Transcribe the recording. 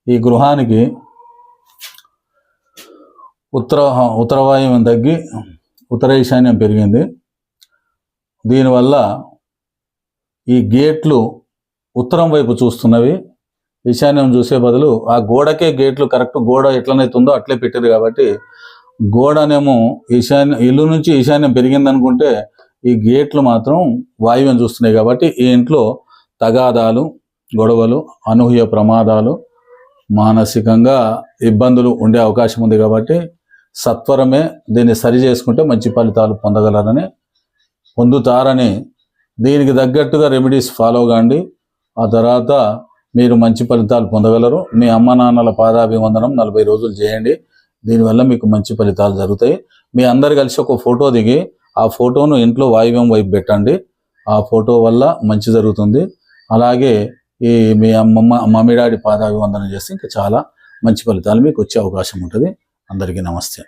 ఈ గృహానికి ఉత్తరవాయువ్యం తగ్గి ఉత్తర ఈశాన్యం పెరిగింది. దీనివల్ల ఈ గేట్లు ఉత్తరం వైపు చూస్తున్నవి, ఈశాన్యం చూసే బదులు ఆ గోడకే గేట్లు కరెక్ట్ గోడ ఎట్లనైతే ఉందో అట్లే పెట్టారు కాబట్టి గోడనేమో ఇల్లు నుంచి ఈశాన్యం పెరిగింది అనుకుంటే ఈ గేట్లు మాత్రం వాయువ్యం చూస్తున్నాయి కాబట్టి ఈ ఇంట్లో తగాదాలు, గొడవలు, అనూహ్య ప్రమాదాలు, మానసికంగా ఇబ్బందులు ఉండే అవకాశం ఉంది. కాబట్టి సత్వరమే దీన్ని సరి చేసుకుంటే మంచి ఫలితాలు పొందుతారని దీనికి తగ్గట్టుగా రెమెడీస్ ఫాలో కాండి. ఆ తర్వాత మీరు మంచి ఫలితాలు పొందగలరు. మీ అమ్మ నాన్నల పాదాభివందనం 40 రోజులు చేయండి. దీనివల్ల మీకు మంచి ఫలితాలు జరుగుతాయి. మీ అందరు కలిసి ఒక ఫోటో దిగి ఆ ఫోటోను ఇంట్లో వాయువ్యం వైపు పెట్టండి. ఆ ఫోటో వల్ల మంచి జరుగుతుంది. అలాగే ఈ మీ మమ్మీ డాడీ పాదాభివందనం చేస్తే ఇంకా చాలా మంచి ఫలితాలు మీకు వచ్చే అవకాశం ఉంటుంది. అందరికీ నమస్తే.